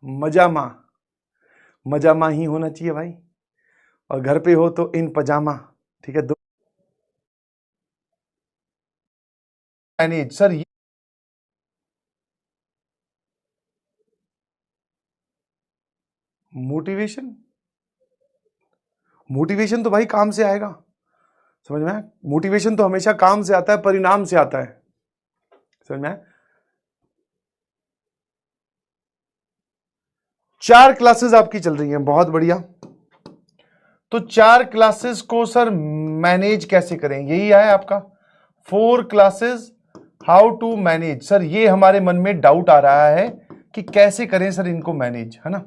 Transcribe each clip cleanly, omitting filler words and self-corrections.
मजामा, मजामा ही होना चाहिए भाई, और घर पे हो तो इन पजामा। ठीक है, दो मैनेज सर। ये मोटिवेशन, मोटिवेशन तो भाई काम से आएगा, समझ में आया? मोटिवेशन तो हमेशा काम से आता है, परिणाम से आता है, समझ में आया? 4 क्लासेस आपकी चल रही हैं, बहुत बढ़िया। तो 4 क्लासेस को सर मैनेज कैसे करें, यही है आपका 4 classes how to manage. Sir ये हमारे मन में डाउट आ रहा है कि कैसे करें सर इनको मैनेज, है ना?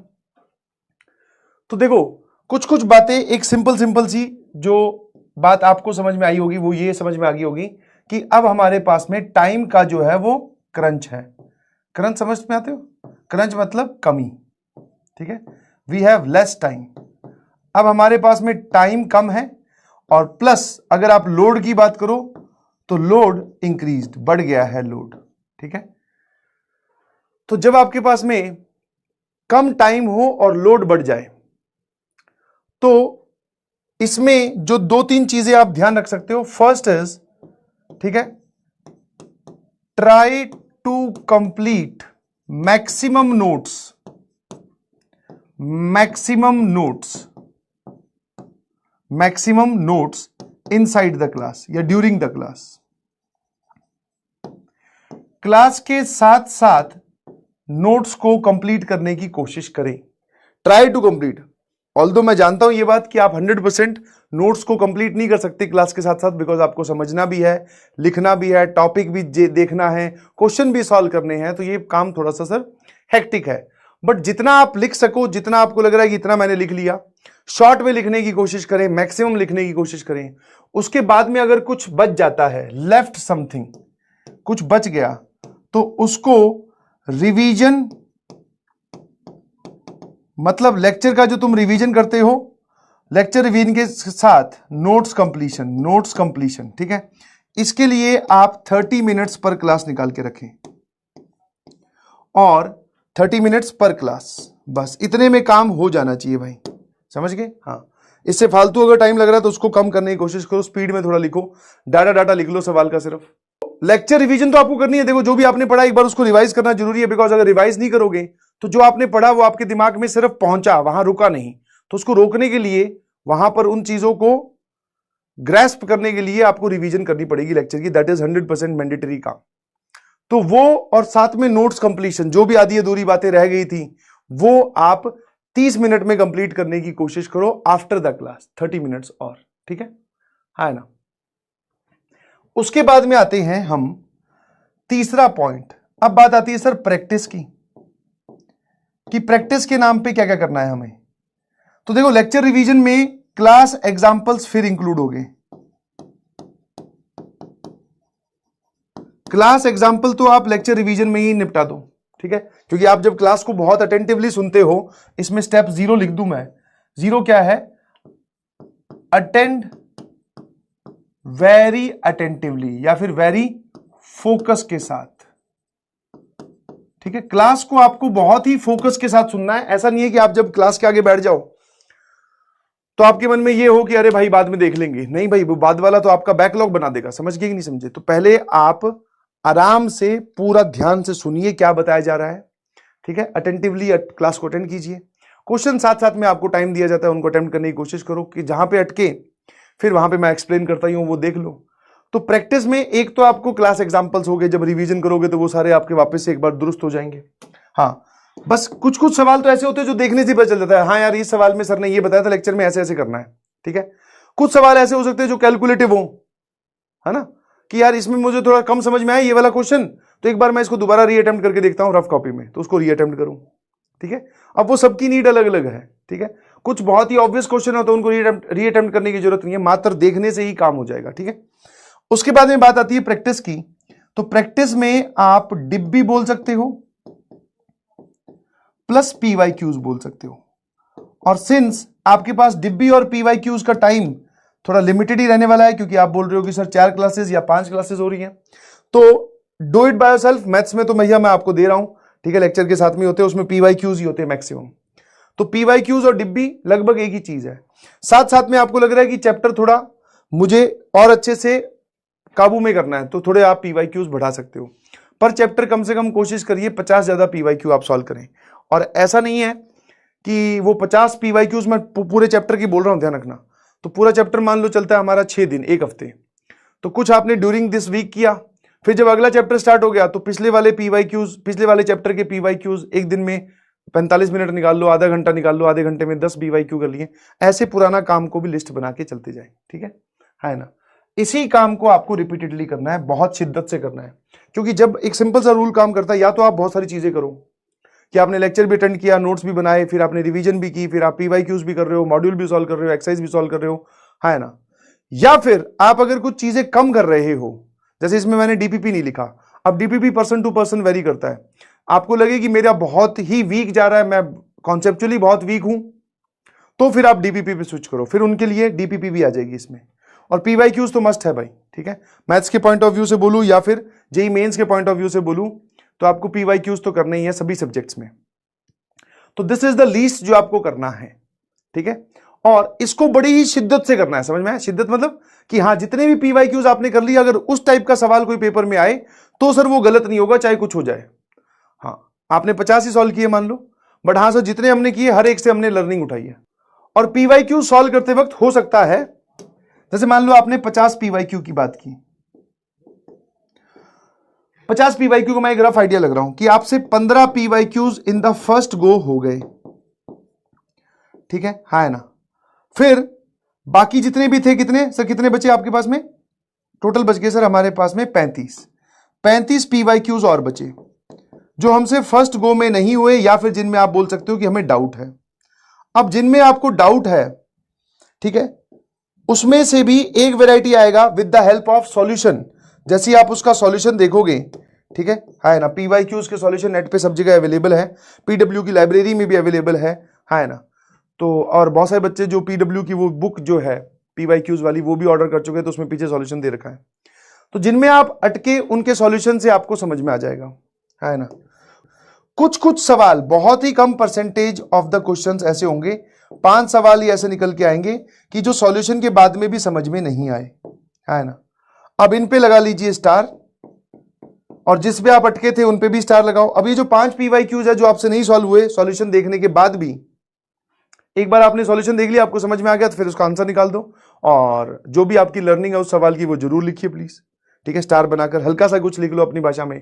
तो देखो कुछ कुछ बातें, एक सिंपल सिंपल सी जो बात आपको समझ में आई होगी वो ये समझ में आ गई होगी कि अब हमारे पास में टाइम का जो है वो क्रंच है। क्रंच समझ में आते हो? क्रंच मतलब कमी, ठीक है, वी हैव लेस टाइम। अब हमारे पास में टाइम कम है, और प्लस अगर आप लोड की बात करो तो लोड इंक्रीज्ड, बढ़ गया है लोड, ठीक है। तो जब आपके पास में कम टाइम हो और लोड बढ़ जाए तो इसमें जो 2-3 चीजें आप ध्यान रख सकते हो। फर्स्ट इज, ठीक है, try to complete maximum notes, maximum notes, maximum notes inside the class या ड्यूरिंग द क्लास। क्लास के साथ साथ नोट्स को कंप्लीट करने की कोशिश करें। ट्राई टू कंप्लीट, ऑल्दो मैं जानता हूं ये बात कि आप 100% नोट्स को कंप्लीट नहीं कर सकते क्लास के साथ साथ, बिकॉज आपको समझना भी है, लिखना भी है, टॉपिक भी देखना है, क्वेश्चन भी सॉल्व करने हैं, तो ये काम थोड़ा सा सर हेक्टिक है। बट जितना आप लिख सको, जितना आपको लग रहा है कि इतना मैंने लिख लिया, शॉर्ट में लिखने की कोशिश करें, मैक्सिमम लिखने की कोशिश करें। उसके बाद में अगर कुछ बच जाता है, लेफ्ट समथिंग, कुछ बच गया, तो उसको रिवीजन, मतलब लेक्चर का जो तुम रिवीजन करते हो, लेक्चर रिवीजन के साथ नोट्स कंप्लीशन, नोट्स कंप्लीशन, ठीक है, इसके लिए आप 30 मिनट्स पर क्लास निकाल के रखें, और 30 मिनट्स पर क्लास, बस इतने में काम हो जाना चाहिए भाई, समझ गए? हाँ, इससे फालतू अगर टाइम लग रहा है तो उसको कम करने की कोशिश करो, स्पीड में थोड़ा लिखो, डाटा डाटा लिख लो सवाल का सिर्फ। लेक्चर रिवीजन तो आपको करनी है। देखो जो भी आपने पढ़ा एक बार उसको रिवाइज करना जरूरी है, बिकॉज अगर रिवाइज नहीं करोगे तो जो आपने पढ़ा वो आपके दिमाग में सिर्फ पहुंचा, वहां रुका नहीं। तो उसको रोकने के लिए, वहां पर उन चीजों को ग्रैस्प करने के लिए आपको रिवीजन करनी पड़ेगी लेक्चर की, दैट इज 100% मैंडेटरी काम। तो वो, और साथ में नोट्स कंप्लीशन, जो भी आधी अधूरी बातें रह गई थी वो आप 30 मिनट में कंप्लीट करने की कोशिश करो आफ्टर द क्लास, 30 मिनट्स और, ठीक है, है ना? उसके बाद में आते हैं हम तीसरा पॉइंट। अब बात आती है सर प्रैक्टिस की, कि प्रैक्टिस के नाम पे क्या क्या करना है हमें। तो देखो लेक्चर रिवीजन में क्लास एग्जांपल्स फिर इंक्लूड हो गए। क्लास एग्जांपल तो आप लेक्चर रिवीजन में ही निपटा दो, ठीक है, क्योंकि आप जब क्लास को बहुत अटेंटिवली सुनते हो, इसमें स्टेप 0 लिख दूं मैं। 0 क्या है? अटेंड वेरी अटेंटिवली, या फिर वेरी फोकस के साथ, ठीक है। क्लास को आपको बहुत ही फोकस के साथ सुनना है। ऐसा नहीं है कि आप जब क्लास के आगे बैठ जाओ तो आपके मन में ये हो कि अरे भाई बाद में देख लेंगे, नहीं भाई, वो बाद वाला तो आपका बैकलॉग बना देगा, समझ गए कि नहीं समझे? तो पहले आप आराम से पूरा ध्यान से सुनिए क्या बताया जा रहा है, ठीक है, अटेंटिवली क्लास को अटेंड कीजिए। क्वेश्चन साथ साथ में आपको टाइम दिया जाता है, उनको अटेम्प्ट करने की कोशिश करो, कि जहां पे अटके फिर वहां पे मैं एक्सप्लेन करता ही हूं वो देख लो। तो प्रैक्टिस में एक तो आपको क्लास एग्जांपल्स हो गए, जब रिवीजन करोगे तो वो सारे आपके वापस से एक बार दुरुस्त हो जाएंगे। हाँ, बस कुछ कुछ सवाल तो ऐसे होते हैं जो देखने से पता चल जाता है, हाँ यार इस सवाल में सर ने ये बताया था लेक्चर में, ऐसे ऐसे करना है, ठीक है। कुछ सवाल ऐसे हो सकते हैं जो कैलकुलेटिव हो, है ना, कि यार इसमें मुझे थोड़ा कम समझ में आया ये वाला क्वेश्चन, तो एक बार मैं इसको दोबारा रीअटेम्प्ट करके देखता हूं रफ कॉपी में, तो उसको रीअटेम्प्ट करूं, ठीक है। अब वो सबकी नीड अलग अलग है, ठीक है। कुछ बहुत ही ऑब्वियस क्वेश्चन हो तो उनको रीअटेम्प्ट करने की जरूरत नहीं है, मात्र देखने से ही काम हो जाएगा, ठीक है। उसके बाद में बात आती है प्रैक्टिस की। तो प्रैक्टिस में आप डिब्बी बोल सकते हो प्लस PYQs बोल सकते हो, और सिंस आपके पास डिब्बी और PYQs का टाइम थोड़ा लिमिटेड ही रहने वाला है, क्योंकि आप बोल रहे हो कि सर 4 क्लासेस या 5 क्लासेस हो रही हैं, तो do it by yourself. Maths में तो भैया मैं आपको दे रहा हूं ठीक है, लेक्चर के साथ में होते हैं, उसमें PYQs ही होते हैं मैक्सिमम। तो PYQs और डिब्बी लगभग एक ही चीज है। साथ साथ में आपको लग रहा है कि चैप्टर थोड़ा मुझे और अच्छे से काबू में करना है, तो थोड़े आप PYQs बढ़ा सकते हो। पर चैप्टर कम से कम कोशिश करिए 50 ज्यादा PYQ आप सॉल्व करें। और ऐसा नहीं है कि वो 50 PYQs मैं पूरे चैप्टर की बोल रहा हूं, ध्यान रखना। तो पूरा चैप्टर मान लो चलता है हमारा 6 दिन, एक हफ्ते, तो कुछ आपने ड्यूरिंग दिस वीक किया, फिर जब अगला चैप्टर स्टार्ट हो गया तो पिछले वाले PYQs, पिछले वाले चैप्टर के PYQs एक दिन में 45 मिनट निकाल लो, आधा घंटा निकाल लो, आधे घंटे में 10 PYQ कर लिए। ऐसे पुराना काम को भी लिस्ट बना के चलते जाए, ठीक है ना। इसी काम को आपको रिपीटेडली करना है, बहुत शिद्दत से करना है, क्योंकि जब एक सिंपल सा रूल काम करता है, या तो आप बहुत सारी चीजें करो कि आपने लेक्चर भी अटेंड किया, नोट्स भी बनाए, फिर आपने रिवीजन भी की, फिर आप PYQs भी कर रहे हो, मॉड्यूल भी सॉल्व कर रहे हो, एक्सरसाइज भी सॉल्व कर रहे हो, है ना। या फिर आप अगर कुछ चीजें कम कर रहे हो, जैसे इसमें मैंने DPP नहीं लिखा, अब DPP person to person vary करता है। आपको लगे कि मेरा बहुत ही वीक जा रहा है, मैं कॉन्सेप्चुअली बहुत वीक हूं, तो फिर आप DPP पे स्विच करो, फिर उनके लिए DPP भी आ जाएगी इसमें। और PYQs तो मस्ट है भाई, ठीक है। मैथ्स के पॉइंट ऑफ व्यू से बोलूं या फिर जेई मेंस के पॉइंट ऑफ व्यू से बोलूं, तो आपको PYQs तो करना ही है सभी सब्जेक्ट्स में। तो दिस इज द लीस्ट जो आपको करना है, ठीक है। और इसको बड़ी ही शिद्दत से करना है, समझ में आया? शिद्दत मतलब कि हाँ, जितने भी PYQs आपने कर लिया, अगर उस टाइप का सवाल कोई पेपर में आए तो सर वो गलत नहीं होगा, चाहे कुछ हो जाए। हाँ, आपने 50 ही सॉल्व किए मान लो, बट हाँ सर जितने हमने किए हर एक से हमने लर्निंग उठाई है। और PYQ सॉल्व करते वक्त हो सकता है, जैसे मान लो आपने 50 PYQ की बात की, 50 PYQ को मैं एक रफ आइडिया लग रहा हूं कि आपसे 15 PYQs in the first go हो गए, ठीक है ना। फिर बाकी जितने भी थे, कितने सर, कितने बचे आपके पास में? टोटल बच गए सर हमारे पास में 35 PYQs और बचे, जो हमसे फर्स्ट गो में नहीं हुए, या फिर जिनमें आप बोल सकते हो कि हमें डाउट है। अब जिनमें आपको डाउट है, ठीक है, उसमें से भी एक वैरायटी आएगा with the help of solution. जैसे आप उसका सॉल्यूशन देखोगे, ठीक है ना। PYQs के सॉल्यूशन नेट पे सब जगह अवेलेबल है, PW की लाइब्रेरी में भी अवेलेबल है ना। तो और बहुत सारे बच्चे जो PW की वो बुक जो है PYQs वाली, वो भी ऑर्डर कर चुके हैं, तो उसमें पीछे सॉल्यूशन दे रखा है। तो जिनमें आप अटके उनके सॉल्यूशन से आपको समझ में आ जाएगा, है ना। कुछ सवाल, बहुत ही कम परसेंटेज ऑफ द क्वेश्चंस ऐसे होंगे, 5 सवाल ही ऐसे निकल के आएंगे कि जो सॉल्यूशन के बाद में भी समझ में नहीं आए, है ना। अब इन पे लगा लीजिए स्टार, और जिस पे आप अटके थे उन पे भी स्टार लगाओ। अब ये जो 5 PYQs है जो आपसे नहीं सॉल्व हुए, सॉल्यूशन देखने के बाद भी, एक बार आपने सॉल्यूशन देख लिया, आपको समझ में आ गया, तो फिर उसका आंसर निकाल दो, और जो भी आपकी लर्निंग है उस सवाल की वो जरूर लिखिए प्लीज, ठीक है। स्टार बनाकर हल्का सा कुछ लिख लो अपनी भाषा में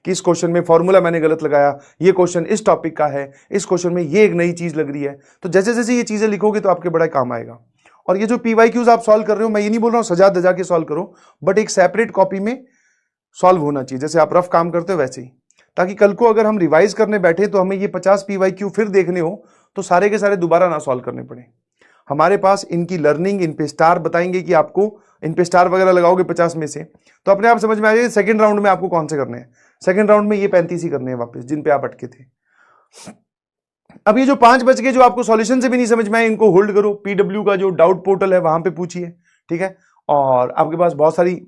कि इस क्वेश्चन में फॉर्मूला मैंने गलत लगाया, ये क्वेश्चन इस टॉपिक का है, इस क्वेश्चन में ये एक नई चीज लग रही है। तो जैसे जैसे ये चीजें लिखोगे तो आपके बड़ा काम आएगा। और ये जो PYQs आप सॉल्व कर रहे हो, मैं ये नहीं बोल रहा हूँ सजा दजा के सॉल्व करो, बट एक सेपरेट कॉपी में सॉल्व होना चाहिए, जैसे आप रफ काम करते हो वैसे ही, ताकि कल को अगर हम रिवाइज करने बैठे तो हमें ये 50 PYQ फिर देखने हो तो सारे के सारे दोबारा ना सॉल्व करने पड़े। हमारे पास इनकी लर्निंग, इन पे स्टार बताएंगे कि आपको इन पे स्टार वगैरह लगाओगे 50 में से, तो अपने आप समझ में आ जाएगा सेकंड राउंड में आपको कौन से करने हैं। सेकंड राउंड में ये 35 ही करने हैं वापस, जिन पे आप अटके थे। अब ये जो 5 बच गए जो आपको सॉल्यूशन से भी नहीं समझ में आए, इनको होल्ड करो, PW का जो डाउट पोर्टल है वहां पे पूछिए, ठीक है। और आपके पास बहुत सारी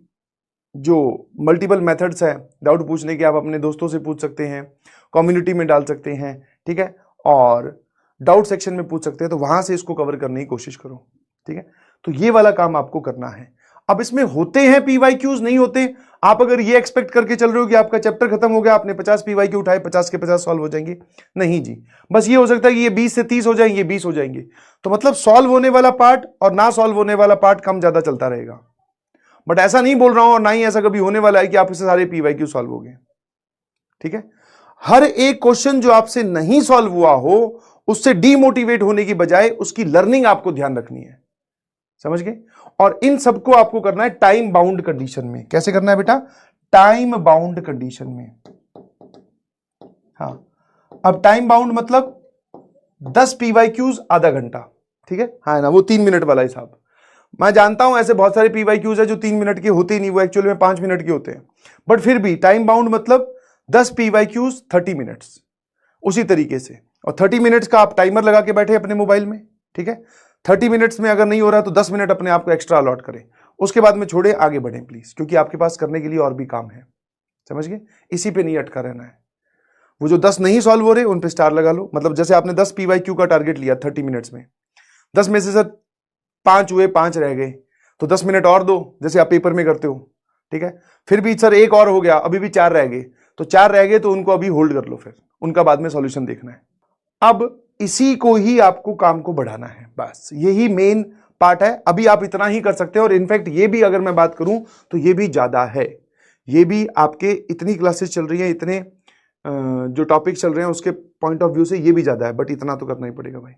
जो मल्टीपल मेथड्स है डाउट पूछने के, आप अपने दोस्तों से पूछ सकते हैं, कम्युनिटी में डाल सकते हैं, ठीक है, और डाउट सेक्शन में पूछ सकते हैं, तो वहां से इसको कवर करने की कोशिश करो, ठीक है। तो ये वाला काम आपको करना है। अब इसमें होते हैं PYQs, नहीं होते। आप अगर ये एक्सपेक्ट करके चल रहे हो कि आपका चैप्टर खत्म हो गया, आपने 50 PYQ उठाए, 50 के 50 सॉल्व हो जाएंगे, नहीं जी। बस ये हो सकता है कि ये 20 से 30 हो जाएंगे, 20 हो जाएंगे, तो मतलब सॉल्व होने वाला पार्ट और ना सॉल्व होने वाला पार्ट कम ज्यादा चलता रहेगा। बट ऐसा नहीं बोल रहा हूं, और ना ही ऐसा कभी होने वाला है कि आप इससे सारे PYQ सॉल्व हो गए, ठीक है। हर एक क्वेश्चन जो आपसे नहीं सॉल्व हुआ हो, उससे डीमोटिवेट होने की बजाय उसकी लर्निंग आपको ध्यान रखनी है, समझ गए। और इन सबको आपको करना है टाइम बाउंड कंडीशन में। कैसे करना है बेटा? टाइम बाउंड कंडीशन में। हाँ, अब टाइम बाउंड मतलब 10 PYQs आधा घंटा, ठीक है, हाँ ना, वो 3 मिनट वाला हिसाब। मैं जानता हूं ऐसे बहुत सारे PYQs है जो 3 मिनट के होते ही नहीं, वो एक्चुअली में 5 मिनट के होते हैं, बट फिर भी टाइम बाउंड मतलब 10 PYQs 30 मिनट्स, उसी तरीके से। और 30 मिनट्स का आप टाइमर लगा के बैठे अपने मोबाइल में, ठीक है। 30 मिनट्स में अगर नहीं हो रहा तो 10 मिनट अपने आप को एक्स्ट्रा अलॉट करें, उसके बाद में छोड़े, आगे बढ़ें प्लीज, क्योंकि आपके पास करने के लिए और भी काम है, समझ गए। इसी पे नहीं अटका रहना है। वो जो 10 नहीं सॉल्व हो रहे उन पे स्टार लगा लो। मतलब जैसे आपने 10 PYQ का टारगेट लिया 30 मिनट्स में, 10 में से सर 5 हुए, 5 रह गए, तो 10 मिनट और दो, जैसे आप पेपर में करते हो, ठीक है। फिर भी सर एक और हो गया, अभी भी 4 रह गए, तो 4 रह गए तो उनको अभी होल्ड कर लो, फिर उनका बाद में सॉल्यूशन देखना है। अब इसी को ही आपको काम को बढ़ाना है, बस यही मेन पार्ट है। अभी आप इतना ही कर सकते हैं, और इनफैक्ट ये भी अगर मैं बात करूं तो ये भी ज्यादा है। ये भी आपके इतनी क्लासेस चल रही हैं, इतने जो टॉपिक चल रहे हैं उसके पॉइंट ऑफ व्यू से ये भी ज्यादा है, बट इतना तो करना ही पड़ेगा भाई।